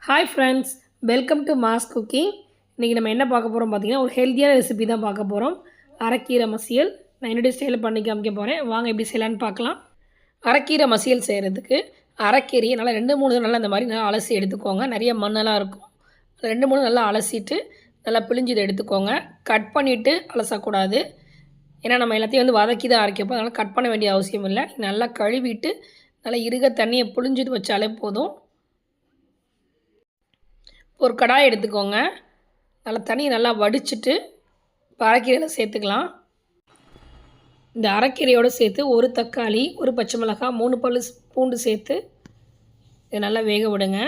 Hi friends, welcome to mass cooking. இன்றைக்கி நம்ம என்ன பார்க்க போகிறோம் பார்த்தீங்கன்னா, ஒரு ஹெல்த்தியான ரெசிபி தான் பார்க்க போகிறோம். அரைக்கீரை மசியல். நான் என்னுடைய ஸ்டைலில் பண்ணி காமிக்க போகிறேன். வாங்க எப்படி செய்யலான்னு பார்க்கலாம். அரைக்கீரை மசியல் செய்கிறதுக்கு அரைக்கீரையை நல்லா 2-3 நல்லா இந்த மாதிரி நல்லா அலசி எடுத்துக்கோங்க. நிறைய மண்ணெல்லாம் இருக்கும். 2-3 நல்லா அலசிட்டு நல்லா பிழிஞ்சு இதை எடுத்துக்கோங்க. கட் பண்ணிவிட்டு அலசக்கூடாது. ஏன்னா நம்ம எல்லாத்தையும் வந்து வதக்கி தான் அரைக்கப்போ, அதனால் கட் பண்ண வேண்டிய அவசியம் இல்லை. நல்லா கழுவிட்டு நல்லா இருக தண்ணியை புழிஞ்சிட்டு வச்சாலே போதும். ஒரு கடாய் எடுத்துக்கோங்க. நல்லா தண்ணியை நல்லா வடிச்சிட்டு இப்போ அரைக்கீரையில் சேர்த்துக்கலாம். இந்த அரைக்கீரையோடு சேர்த்து ஒரு தக்காளி, ஒரு பச்சை மிளகாய், 3 பல் பூண்டு சேர்த்து இதை நல்லா வேக விடுங்க.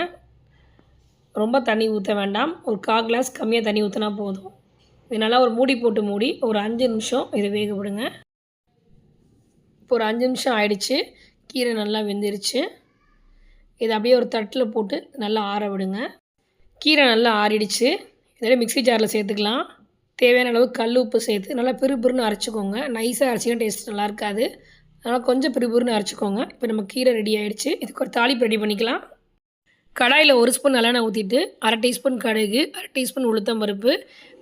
ரொம்ப தண்ணி ஊற்ற வேண்டாம். ஒரு 1/4 கிளாஸ் கம்மியாக தண்ணி ஊற்றினா போதும். இது நல்லா ஒரு மூடி போட்டு மூடி ஒரு 5 நிமிஷம் இதை வேக விடுங்க. இப்போ ஒரு 5 நிமிஷம் ஆயிடுச்சு. கீரை நல்லா வெந்துருச்சு. இதை அப்படியே ஒரு தட்டில் போட்டு நல்லா ஆற விடுங்க. கீரை நல்லா ஆறிடுச்சு. இதோட மிக்ஸி ஜாரில் சேர்த்துக்கலாம். தேவையான அளவு கல் உப்பு சேர்த்து நல்லா பிறுபிறுன்னு அரைச்சிக்கோங்க. நைஸாக அரைச்சிங்கன்னா டேஸ்ட் நல்லா இருக்காது. அதனால் கொஞ்சம் பிறுபிறுன்னு அரைச்சிக்கோங்க. இப்போ நம்ம கீரை ரெடி ஆகிடுச்சு. இதுக்கு ஒரு தாளிப்பு ரெடி பண்ணிக்கலாம். கடாயில் 1 ஸ்பூன் நல்லெண்ணெய் ஊற்றிட்டு 1/2 டீஸ்பூன் கடுகு, 1/2 டீஸ்பூன் உளுத்தம்பருப்பு,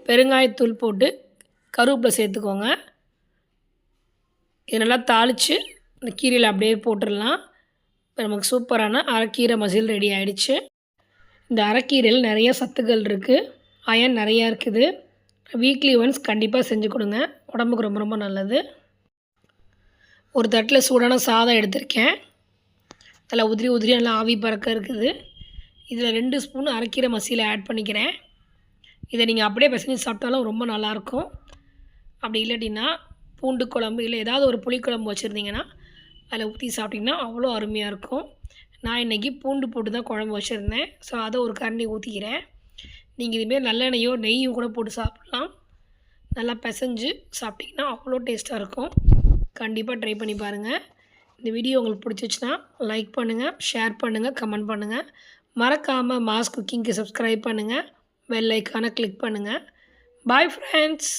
பெருங்காயத்தூள் போட்டு கருவேப்பிலை சேர்த்துக்கோங்க. இது நல்லா தாளித்து இந்த கீரையில் அப்படியே போட்டுடலாம். இப்போ நமக்கு சூப்பரான அரைக்கீரை மசியல் ரெடி ஆகிடுச்சு. இந்த அரைக்கீரையில் நிறைய சத்துக்கள் இருக்குது. அயன் நிறையா இருக்குது. வீக்லி ஒன்ஸ் கண்டிப்பாக செஞ்சு கொடுங்க. உடம்புக்கு ரொம்ப ரொம்ப நல்லது. ஒரு தட்டில் சூடான சாதம் எடுத்திருக்கேன். நல்லா உதிரி உதிரியாக நல்லா ஆவி பறக்க இருக்குது. இதில் 2 ஸ்பூன் அரைக்கீரை மசியலை ஆட் பண்ணிக்கிறேன். இதை நீங்கள் அப்படியே பிசைஞ்சு சாப்பிட்டாலும் ரொம்ப நல்லாயிருக்கும். அப்படி இல்லாட்டின்னா பூண்டு குழம்பு இல்லை ஏதாவது ஒரு புளிக்குழம்பு வச்சுருந்தீங்கன்னா அதில் ஊற்றி சாப்பிட்டிங்கன்னா அவ்வளோ அருமையாக இருக்கும். நான் இன்றைக்கி பூண்டு போட்டு தான் குழம்பு வச்சுருந்தேன். ஸோ அதை ஒரு கரண்டி ஊற்றிக்கிறேன். நீங்கள் இதுமாரி நல்லெண்ணெயோ நெய்யும் கூட போட்டு சாப்பிட்லாம். நல்லா பிசைஞ்சு சாப்பிட்டிங்கன்னா அவ்வளோ டேஸ்ட்டாக இருக்கும். கண்டிப்பாக ட்ரை பண்ணி பாருங்கள். இந்த வீடியோ உங்களுக்கு பிடிச்சிச்சின்னா லைக் பண்ணுங்கள், ஷேர் பண்ணுங்கள், கமெண்ட் பண்ணுங்கள். மறக்காமல் மாஸ் குக்கிங்க்கு சப்ஸ்கிரைப் பண்ணுங்கள். பெல் ஐக்கானை கிளிக் பண்ணுங்கள். Bye friends.